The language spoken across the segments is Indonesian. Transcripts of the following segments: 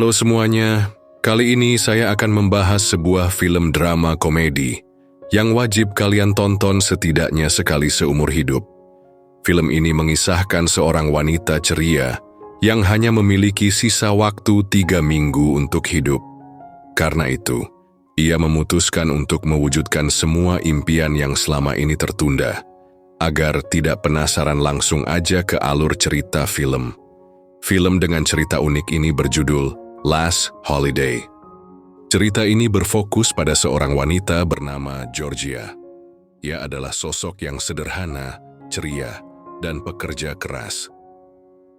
Halo semuanya, kali ini saya akan membahas sebuah film drama komedi yang wajib kalian tonton setidaknya sekali seumur hidup. Film ini mengisahkan seorang wanita ceria yang hanya memiliki sisa waktu 3 minggu untuk hidup. Karena itu, ia memutuskan untuk mewujudkan semua impian yang selama ini tertunda. Agar tidak penasaran, langsung aja ke alur cerita film. Film dengan cerita unik ini berjudul Last Holiday. Cerita ini berfokus pada seorang wanita bernama Georgia. Ia adalah sosok yang sederhana, ceria, dan pekerja keras.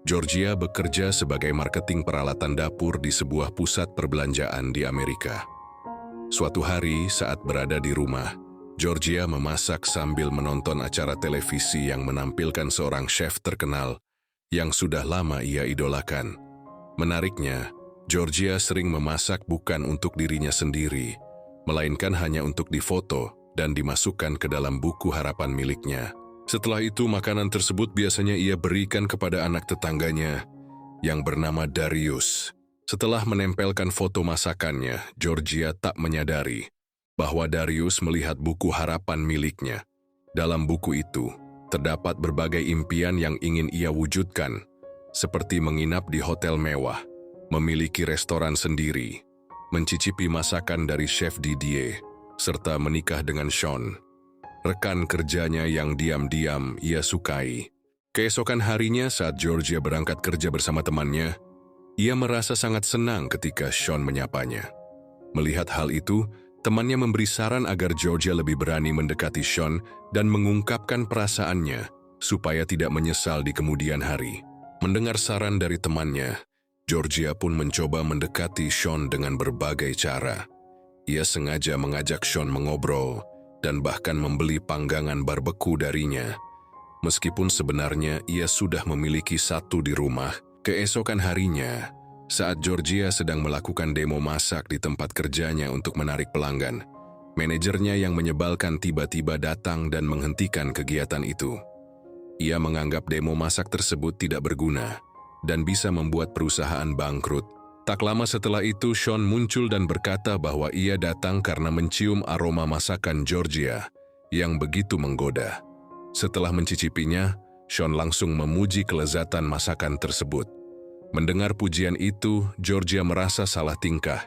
Georgia bekerja sebagai marketing peralatan dapur di sebuah pusat perbelanjaan di Amerika. Suatu hari saat berada di rumah, Georgia memasak sambil menonton acara televisi yang menampilkan seorang chef terkenal yang sudah lama ia idolakan. Menariknya, Georgia sering memasak bukan untuk dirinya sendiri, melainkan hanya untuk difoto dan dimasukkan ke dalam buku harapan miliknya. Setelah itu, makanan tersebut biasanya ia berikan kepada anak tetangganya yang bernama Darius. Setelah menempelkan foto masakannya, Georgia tak menyadari bahwa Darius melihat buku harapan miliknya. Dalam buku itu, terdapat berbagai impian yang ingin ia wujudkan, seperti menginap di hotel mewah, memiliki restoran sendiri, mencicipi masakan dari Chef Didier, serta menikah dengan Sean, rekan kerjanya yang diam-diam ia sukai. Keesokan harinya saat Georgia berangkat kerja bersama temannya, ia merasa sangat senang ketika Sean menyapanya. Melihat hal itu, temannya memberi saran agar Georgia lebih berani mendekati Sean dan mengungkapkan perasaannya supaya tidak menyesal di kemudian hari. Mendengar saran dari temannya, Georgia pun mencoba mendekati Sean dengan berbagai cara. Ia sengaja mengajak Sean mengobrol dan bahkan membeli panggangan barbeku darinya. Meskipun sebenarnya ia sudah memiliki satu di rumah, keesokan harinya, saat Georgia sedang melakukan demo masak di tempat kerjanya untuk menarik pelanggan, manajernya yang menyebalkan tiba-tiba datang dan menghentikan kegiatan itu. Ia menganggap demo masak tersebut tidak berguna dan bisa membuat perusahaan bangkrut. Tak lama setelah itu, Sean muncul dan berkata bahwa ia datang karena mencium aroma masakan Georgia yang begitu menggoda. Setelah mencicipinya, Sean langsung memuji kelezatan masakan tersebut. Mendengar pujian itu, Georgia merasa salah tingkah,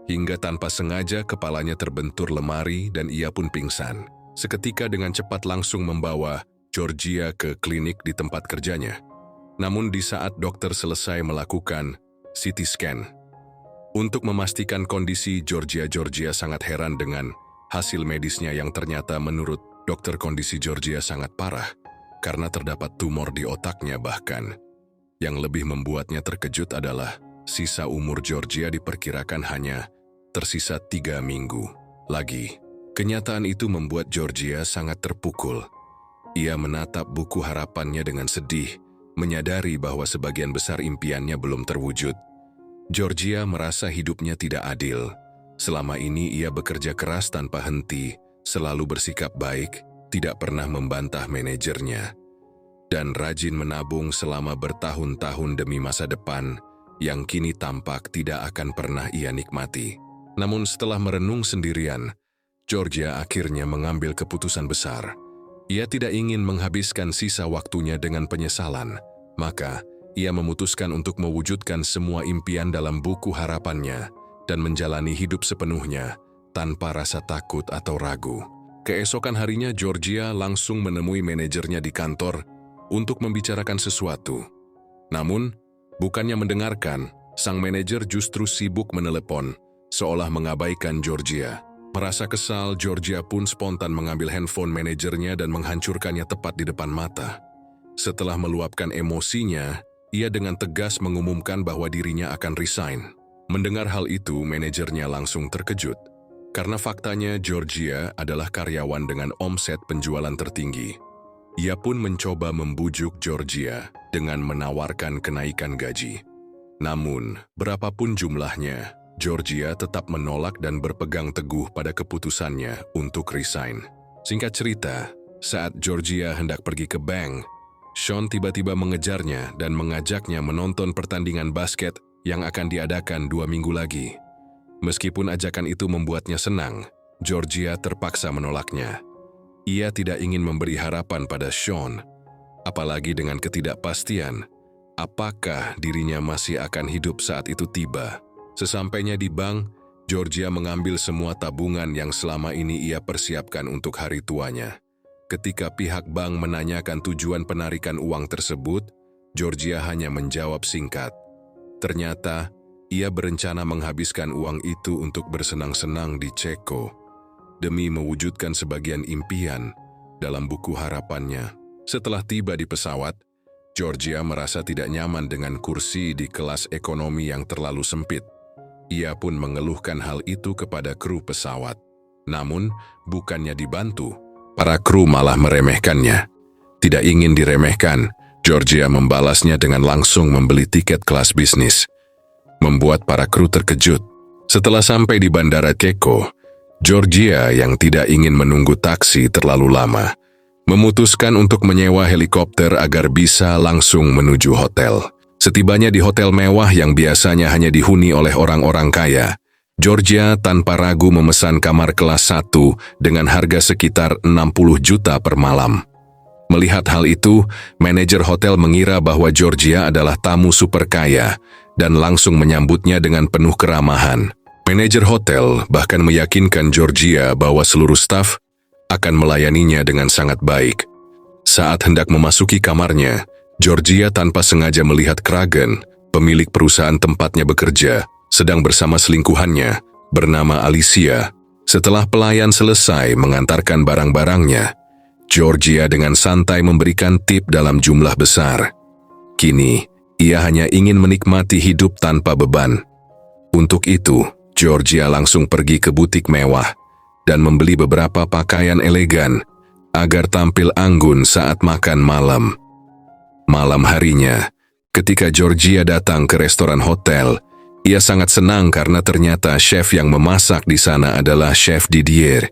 hingga tanpa sengaja kepalanya terbentur lemari dan ia pun pingsan. Seketika dengan cepat langsung membawa Georgia ke klinik di tempat kerjanya. Namun di saat dokter selesai melakukan CT scan untuk memastikan kondisi Georgia sangat heran dengan hasil medisnya yang ternyata menurut dokter kondisi Georgia sangat parah karena terdapat tumor di otaknya bahkan. Yang lebih membuatnya terkejut adalah sisa umur Georgia diperkirakan hanya tersisa 3 minggu lagi. Kenyataan itu membuat Georgia sangat terpukul. Ia menatap buku harapannya dengan sedih, menyadari bahwa sebagian besar impiannya belum terwujud. Georgia merasa hidupnya tidak adil. Selama ini ia bekerja keras tanpa henti, selalu bersikap baik, tidak pernah membantah manajernya, dan rajin menabung selama bertahun-tahun demi masa depan yang kini tampak tidak akan pernah ia nikmati. Namun setelah merenung sendirian, Georgia akhirnya mengambil keputusan besar. Ia tidak ingin menghabiskan sisa waktunya dengan penyesalan, maka ia memutuskan untuk mewujudkan semua impian dalam buku harapannya dan menjalani hidup sepenuhnya tanpa rasa takut atau ragu. Keesokan harinya Georgia langsung menemui manajernya di kantor untuk membicarakan sesuatu. Namun, bukannya mendengarkan, sang manajer justru sibuk menelepon, seolah mengabaikan Georgia. Merasa kesal, Georgia pun spontan mengambil handphone manajernya dan menghancurkannya tepat di depan mata. Setelah meluapkan emosinya, ia dengan tegas mengumumkan bahwa dirinya akan resign. Mendengar hal itu, manajernya langsung terkejut. Karena faktanya Georgia adalah karyawan dengan omset penjualan tertinggi. Ia pun mencoba membujuk Georgia dengan menawarkan kenaikan gaji. Namun, berapapun jumlahnya, Georgia tetap menolak dan berpegang teguh pada keputusannya untuk resign. Singkat cerita, saat Georgia hendak pergi ke bank, Sean tiba-tiba mengejarnya dan mengajaknya menonton pertandingan basket yang akan diadakan 2 minggu lagi. Meskipun ajakan itu membuatnya senang, Georgia terpaksa menolaknya. Ia tidak ingin memberi harapan pada Sean, apalagi dengan ketidakpastian apakah dirinya masih akan hidup saat itu tiba. Sesampainya di bank, Georgia mengambil semua tabungan yang selama ini ia persiapkan untuk hari tuanya. Ketika pihak bank menanyakan tujuan penarikan uang tersebut, Georgia hanya menjawab singkat. Ternyata, ia berencana menghabiskan uang itu untuk bersenang-senang di Ceko, demi mewujudkan sebagian impian dalam buku harapannya. Setelah tiba di pesawat, Georgia merasa tidak nyaman dengan kursi di kelas ekonomi yang terlalu sempit. Ia pun mengeluhkan hal itu kepada kru pesawat. Namun, bukannya dibantu, para kru malah meremehkannya. Tidak ingin diremehkan, Georgia membalasnya dengan langsung membeli tiket kelas bisnis, membuat para kru terkejut. Setelah sampai di Bandara Ceko, Georgia yang tidak ingin menunggu taksi terlalu lama, memutuskan untuk menyewa helikopter agar bisa langsung menuju hotel. Setibanya di hotel mewah yang biasanya hanya dihuni oleh orang-orang kaya, Georgia tanpa ragu memesan kamar kelas 1 dengan harga sekitar 60 juta per malam. Melihat hal itu, manajer hotel mengira bahwa Georgia adalah tamu super kaya dan langsung menyambutnya dengan penuh keramahan. Manajer hotel bahkan meyakinkan Georgia bahwa seluruh staf akan melayaninya dengan sangat baik. Saat hendak memasuki kamarnya, Georgia tanpa sengaja melihat Kragen, pemilik perusahaan tempatnya bekerja, sedang bersama selingkuhannya, bernama Alicia. Setelah pelayan selesai mengantarkan barang-barangnya, Georgia dengan santai memberikan tip dalam jumlah besar. Kini, ia hanya ingin menikmati hidup tanpa beban. Untuk itu, Georgia langsung pergi ke butik mewah dan membeli beberapa pakaian elegan agar tampil anggun saat makan malam. Malam harinya, ketika Georgia datang ke restoran hotel, ia sangat senang karena ternyata chef yang memasak di sana adalah Chef Didier,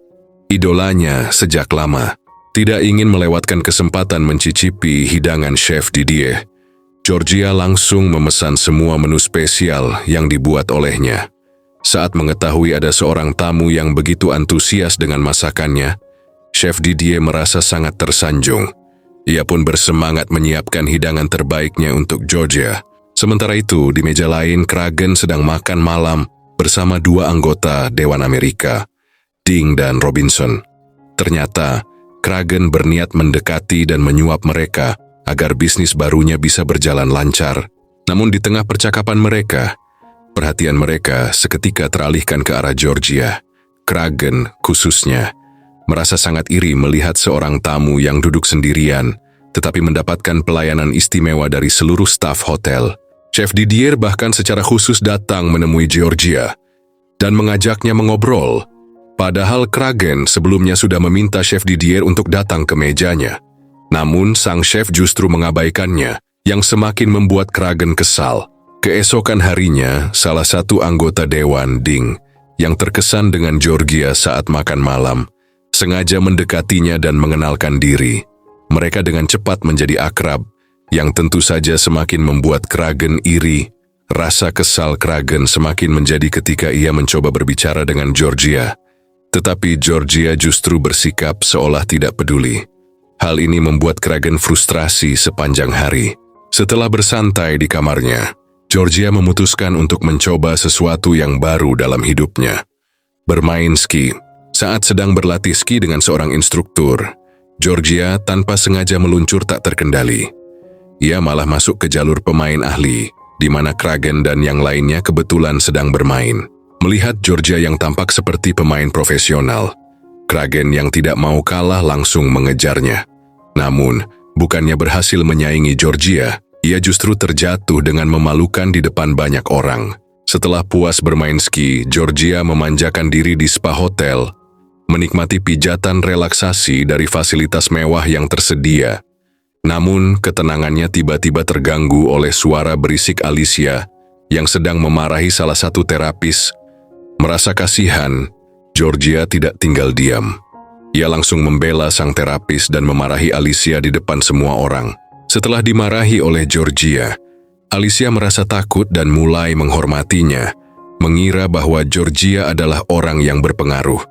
idolanya sejak lama. Tidak ingin melewatkan kesempatan mencicipi hidangan Chef Didier, Georgia langsung memesan semua menu spesial yang dibuat olehnya. Saat mengetahui ada seorang tamu yang begitu antusias dengan masakannya, Chef Didier merasa sangat tersanjung. Ia pun bersemangat menyiapkan hidangan terbaiknya untuk Georgia. Sementara itu, di meja lain, Kragen sedang makan malam bersama 2 anggota Dewan Amerika, Ding dan Robinson. Ternyata, Kragen berniat mendekati dan menyuap mereka agar bisnis barunya bisa berjalan lancar. Namun di tengah percakapan mereka, perhatian mereka seketika teralihkan ke arah Georgia. Kragen, khususnya, merasa sangat iri melihat seorang tamu yang duduk sendirian, tetapi mendapatkan pelayanan istimewa dari seluruh staf hotel. Chef Didier bahkan secara khusus datang menemui Georgia dan mengajaknya mengobrol. Padahal Kragen sebelumnya sudah meminta Chef Didier untuk datang ke mejanya. Namun sang chef justru mengabaikannya, yang semakin membuat Kragen kesal. Keesokan harinya, salah satu anggota Dewan, Ding, yang terkesan dengan Georgia saat makan malam, sengaja mendekatinya dan mengenalkan diri. Mereka dengan cepat menjadi akrab, yang tentu saja semakin membuat Kragen iri. Rasa kesal Kragen semakin menjadi ketika ia mencoba berbicara dengan Georgia. Tetapi Georgia justru bersikap seolah tidak peduli. Hal ini membuat Kragen frustrasi sepanjang hari. Setelah bersantai di kamarnya, Georgia memutuskan untuk mencoba sesuatu yang baru dalam hidupnya. Bermain ski. Saat sedang berlatih ski dengan seorang instruktur, Georgia tanpa sengaja meluncur tak terkendali. Ia malah masuk ke jalur pemain ahli, di mana Kragen dan yang lainnya kebetulan sedang bermain. Melihat Georgia yang tampak seperti pemain profesional, Kragen yang tidak mau kalah langsung mengejarnya. Namun, bukannya berhasil menyaingi Georgia, ia justru terjatuh dengan memalukan di depan banyak orang. Setelah puas bermain ski, Georgia memanjakan diri di spa hotel, menikmati pijatan relaksasi dari fasilitas mewah yang tersedia. Namun, ketenangannya tiba-tiba terganggu oleh suara berisik Alicia yang sedang memarahi salah satu terapis. Merasa kasihan, Georgia tidak tinggal diam. Ia langsung membela sang terapis dan memarahi Alicia di depan semua orang. Setelah dimarahi oleh Georgia, Alicia merasa takut dan mulai menghormatinya, mengira bahwa Georgia adalah orang yang berpengaruh.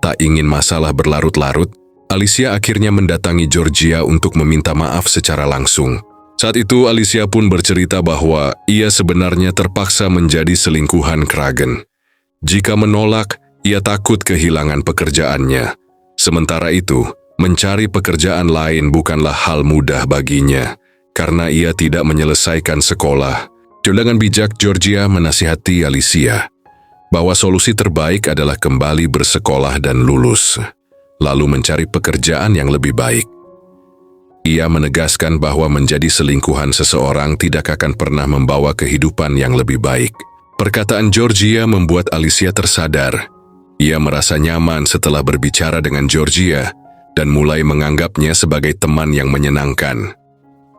Tak ingin masalah berlarut-larut, Alicia akhirnya mendatangi Georgia untuk meminta maaf secara langsung. Saat itu Alicia pun bercerita bahwa ia sebenarnya terpaksa menjadi selingkuhan Kragen. Jika menolak, ia takut kehilangan pekerjaannya. Sementara itu, mencari pekerjaan lain bukanlah hal mudah baginya, karena ia tidak menyelesaikan sekolah. Dengan bijak, Georgia menasihati Alicia bahwa solusi terbaik adalah kembali bersekolah dan lulus, lalu mencari pekerjaan yang lebih baik. Ia menegaskan bahwa menjadi selingkuhan seseorang tidak akan pernah membawa kehidupan yang lebih baik. Perkataan Georgia membuat Alicia tersadar. Ia merasa nyaman setelah berbicara dengan Georgia dan mulai menganggapnya sebagai teman yang menyenangkan.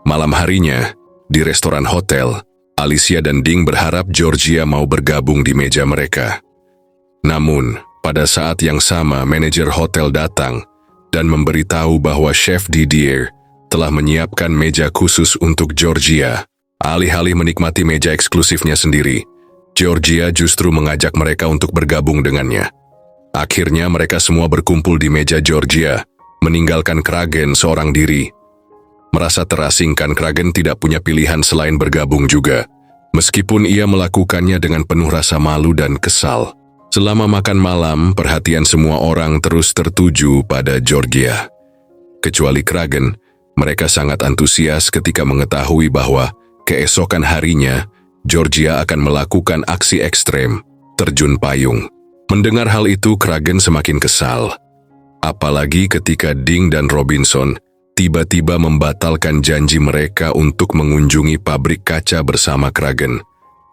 Malam harinya, di restoran hotel, Alicia dan Ding berharap Georgia mau bergabung di meja mereka. Namun, pada saat yang sama manajer hotel datang dan memberitahu bahwa Chef Didier telah menyiapkan meja khusus untuk Georgia. Alih-alih menikmati meja eksklusifnya sendiri, Georgia justru mengajak mereka untuk bergabung dengannya. Akhirnya mereka semua berkumpul di meja Georgia, meninggalkan Kragen seorang diri. Merasa terasingkan, Kragen tidak punya pilihan selain bergabung juga, meskipun ia melakukannya dengan penuh rasa malu dan kesal. Selama makan malam, perhatian semua orang terus tertuju pada Georgia. Kecuali Kragen, mereka sangat antusias ketika mengetahui bahwa keesokan harinya, Georgia akan melakukan aksi ekstrem, terjun payung. Mendengar hal itu, Kragen semakin kesal. Apalagi ketika Ding dan Robinson tiba-tiba membatalkan janji mereka untuk mengunjungi pabrik kaca bersama Kragen,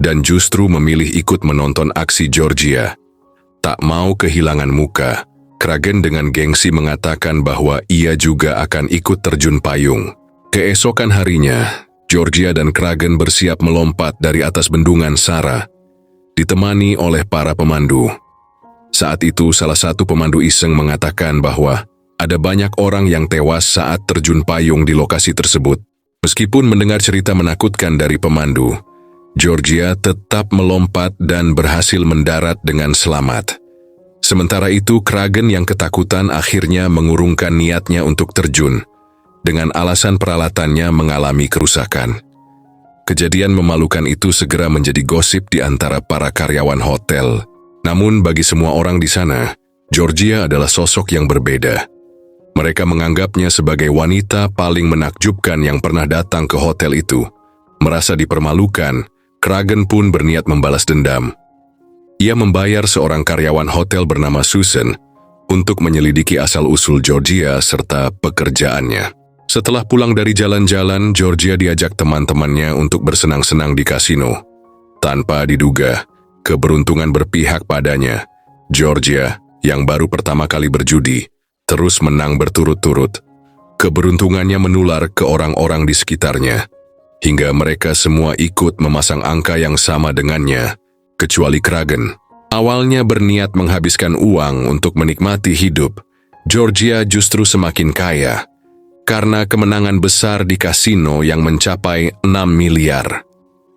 dan justru memilih ikut menonton aksi Georgia. Tak mau kehilangan muka, Kragen dengan gengsi mengatakan bahwa ia juga akan ikut terjun payung. Keesokan harinya, Georgia dan Kragen bersiap melompat dari atas bendungan Sara, ditemani oleh para pemandu. Saat itu salah satu pemandu iseng mengatakan bahwa ada banyak orang yang tewas saat terjun payung di lokasi tersebut. Meskipun mendengar cerita menakutkan dari pemandu, Georgia tetap melompat dan berhasil mendarat dengan selamat. Sementara itu, Kragen yang ketakutan akhirnya mengurungkan niatnya untuk terjun, dengan alasan peralatannya mengalami kerusakan. Kejadian memalukan itu segera menjadi gosip di antara para karyawan hotel. Namun bagi semua orang di sana, Georgia adalah sosok yang berbeda. Mereka menganggapnya sebagai wanita paling menakjubkan yang pernah datang ke hotel itu. Merasa dipermalukan, Kragen pun berniat membalas dendam. Ia membayar seorang karyawan hotel bernama Susan untuk menyelidiki asal-usul Georgia serta pekerjaannya. Setelah pulang dari jalan-jalan, Georgia diajak teman-temannya untuk bersenang-senang di kasino. Tanpa diduga, keberuntungan berpihak padanya. Georgia, yang baru pertama kali berjudi, terus menang berturut-turut. Keberuntungannya menular ke orang-orang di sekitarnya, hingga mereka semua ikut memasang angka yang sama dengannya, kecuali Kragen. Awalnya berniat menghabiskan uang untuk menikmati hidup, Georgia justru semakin kaya karena kemenangan besar di kasino yang mencapai 6 miliar.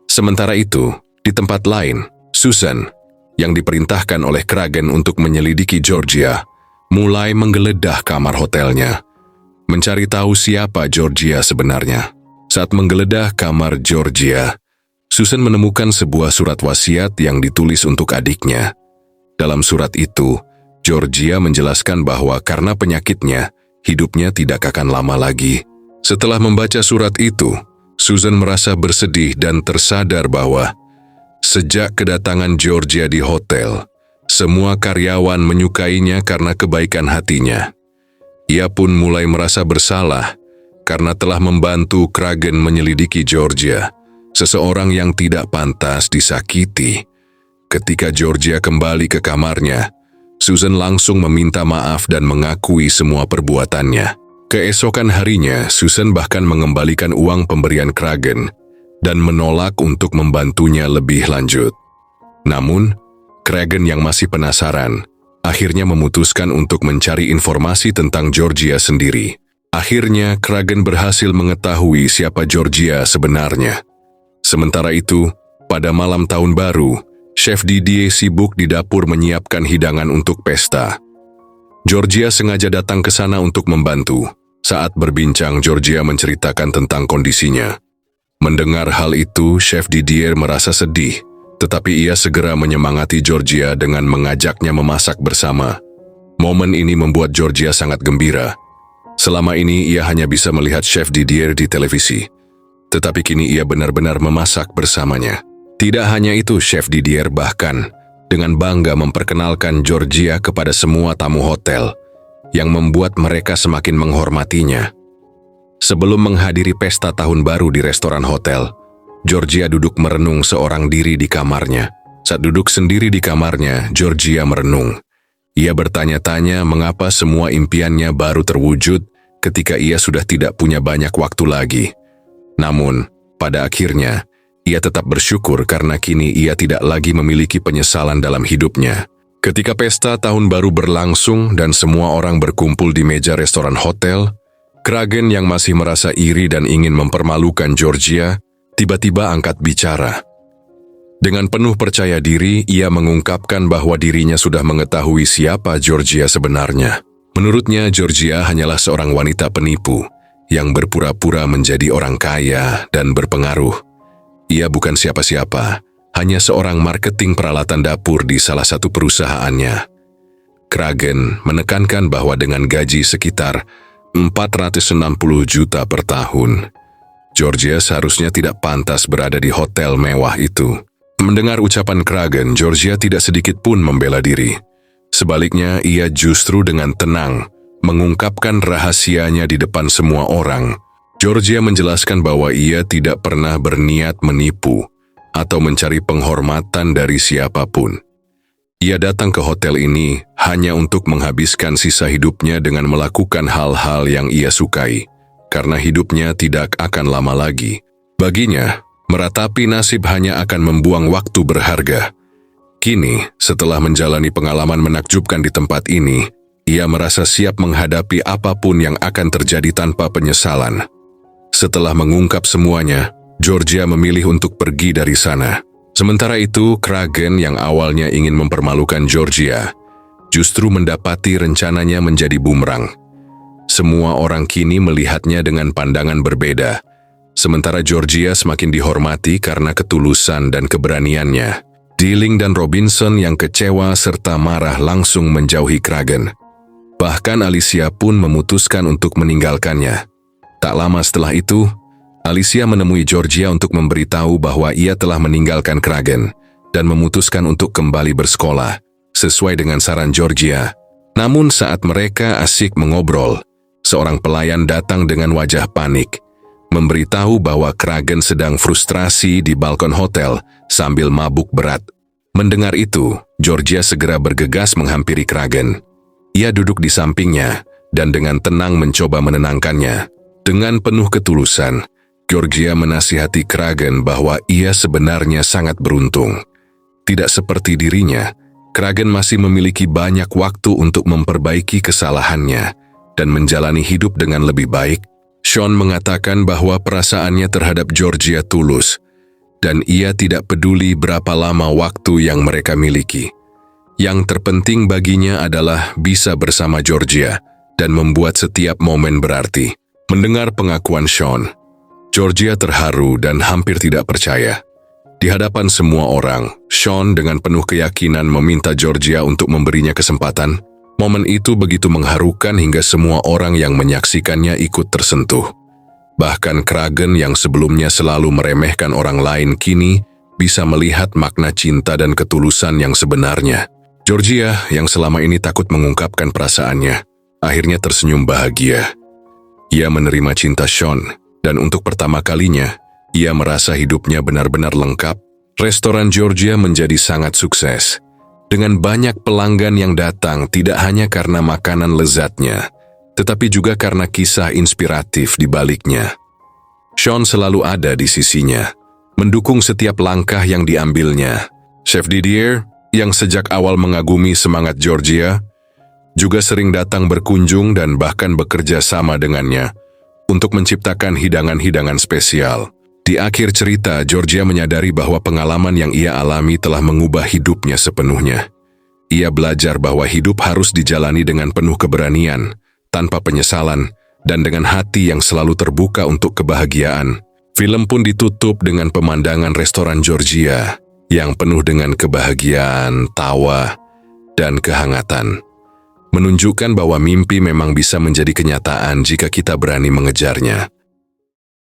Sementara itu, di tempat lain, Susan, yang diperintahkan oleh Kragen untuk menyelidiki Georgia, mulai menggeledah kamar hotelnya, mencari tahu siapa Georgia sebenarnya. Saat menggeledah kamar Georgia, Susan menemukan sebuah surat wasiat yang ditulis untuk adiknya. Dalam surat itu, Georgia menjelaskan bahwa karena penyakitnya, hidupnya tidak akan lama lagi. Setelah membaca surat itu, Susan merasa bersedih dan tersadar bahwa sejak kedatangan Georgia di hotel, semua karyawan menyukainya karena kebaikan hatinya. Ia pun mulai merasa bersalah karena telah membantu Kragen menyelidiki Georgia, seseorang yang tidak pantas disakiti. Ketika Georgia kembali ke kamarnya, Susan langsung meminta maaf dan mengakui semua perbuatannya. Keesokan harinya, Susan bahkan mengembalikan uang pemberian Kragen dan menolak untuk membantunya lebih lanjut. Namun, Kragen yang masih penasaran, akhirnya memutuskan untuk mencari informasi tentang Georgia sendiri. Akhirnya, Kragen berhasil mengetahui siapa Georgia sebenarnya. Sementara itu, pada malam tahun baru, Chef Didier sibuk di dapur menyiapkan hidangan untuk pesta. Georgia sengaja datang ke sana untuk membantu. Saat berbincang, Georgia menceritakan tentang kondisinya. Mendengar hal itu, Chef Didier merasa sedih, tetapi ia segera menyemangati Georgia dengan mengajaknya memasak bersama. Momen ini membuat Georgia sangat gembira. Selama ini ia hanya bisa melihat Chef Didier di televisi, tetapi kini ia benar-benar memasak bersamanya. Tidak hanya itu, Chef Didier bahkan dengan bangga memperkenalkan Georgia kepada semua tamu hotel, yang membuat mereka semakin menghormatinya. Sebelum menghadiri pesta tahun baru di restoran hotel, Georgia duduk merenung seorang diri di kamarnya. Saat duduk sendiri di kamarnya, Georgia merenung. Ia bertanya-tanya mengapa semua impiannya baru terwujud ketika ia sudah tidak punya banyak waktu lagi. Namun, pada akhirnya, ia tetap bersyukur karena kini ia tidak lagi memiliki penyesalan dalam hidupnya. Ketika pesta tahun baru berlangsung dan semua orang berkumpul di meja restoran hotel, Kragen yang masih merasa iri dan ingin mempermalukan Georgia, tiba-tiba angkat bicara. Dengan penuh percaya diri, ia mengungkapkan bahwa dirinya sudah mengetahui siapa Georgia sebenarnya. Menurutnya, Georgia hanyalah seorang wanita penipu yang berpura-pura menjadi orang kaya dan berpengaruh. Ia bukan siapa-siapa, hanya seorang marketing peralatan dapur di salah satu perusahaannya. Kragen menekankan bahwa dengan gaji sekitar 460 juta per tahun, Georgia seharusnya tidak pantas berada di hotel mewah itu. Mendengar ucapan Kragen, Georgia tidak sedikit pun membela diri. Sebaliknya, ia justru dengan tenang mengungkapkan rahasianya di depan semua orang. Georgia menjelaskan bahwa ia tidak pernah berniat menipu atau mencari penghormatan dari siapapun. Ia datang ke hotel ini hanya untuk menghabiskan sisa hidupnya dengan melakukan hal-hal yang ia sukai, karena hidupnya tidak akan lama lagi. Baginya, meratapi nasib hanya akan membuang waktu berharga. Kini, setelah menjalani pengalaman menakjubkan di tempat ini, ia merasa siap menghadapi apapun yang akan terjadi tanpa penyesalan. Setelah mengungkap semuanya, Georgia memilih untuk pergi dari sana. Sementara itu, Kragen yang awalnya ingin mempermalukan Georgia, justru mendapati rencananya menjadi bumerang. Semua orang kini melihatnya dengan pandangan berbeda. Sementara Georgia semakin dihormati karena ketulusan dan keberaniannya. Dealing dan Robinson yang kecewa serta marah langsung menjauhi Kragen. Bahkan Alicia pun memutuskan untuk meninggalkannya. Tak lama setelah itu, Alicia menemui Georgia untuk memberitahu bahwa ia telah meninggalkan Kragen dan memutuskan untuk kembali bersekolah, sesuai dengan saran Georgia. Namun saat mereka asik mengobrol, seorang pelayan datang dengan wajah panik, memberitahu bahwa Kragen sedang frustrasi di balkon hotel sambil mabuk berat. Mendengar itu, Georgia segera bergegas menghampiri Kragen. Ia duduk di sampingnya dan dengan tenang mencoba menenangkannya. Dengan penuh ketulusan, Georgia menasihati Kragen bahwa ia sebenarnya sangat beruntung. Tidak seperti dirinya, Kragen masih memiliki banyak waktu untuk memperbaiki kesalahannya dan menjalani hidup dengan lebih baik. Sean mengatakan bahwa perasaannya terhadap Georgia tulus, dan ia tidak peduli berapa lama waktu yang mereka miliki. Yang terpenting baginya adalah bisa bersama Georgia dan membuat setiap momen berarti. Mendengar pengakuan Sean, Georgia terharu dan hampir tidak percaya. Di hadapan semua orang, Sean dengan penuh keyakinan meminta Georgia untuk memberinya kesempatan. Momen itu begitu mengharukan hingga semua orang yang menyaksikannya ikut tersentuh. Bahkan Kragen yang sebelumnya selalu meremehkan orang lain kini bisa melihat makna cinta dan ketulusan yang sebenarnya. Georgia yang selama ini takut mengungkapkan perasaannya, akhirnya tersenyum bahagia. Ia menerima cinta Sean, dan untuk pertama kalinya, ia merasa hidupnya benar-benar lengkap. Restoran Georgia menjadi sangat sukses. Dengan banyak pelanggan yang datang tidak hanya karena makanan lezatnya, tetapi juga karena kisah inspiratif di baliknya. Sean selalu ada di sisinya, mendukung setiap langkah yang diambilnya. Chef Didier, yang sejak awal mengagumi semangat Georgia, juga sering datang berkunjung dan bahkan bekerja sama dengannya untuk menciptakan hidangan-hidangan spesial. Di akhir cerita, Georgia menyadari bahwa pengalaman yang ia alami telah mengubah hidupnya sepenuhnya. Ia belajar bahwa hidup harus dijalani dengan penuh keberanian, tanpa penyesalan, dan dengan hati yang selalu terbuka untuk kebahagiaan. Film pun ditutup dengan pemandangan restoran Georgia yang penuh dengan kebahagiaan, tawa, dan kehangatan. Menunjukkan bahwa mimpi memang bisa menjadi kenyataan jika kita berani mengejarnya.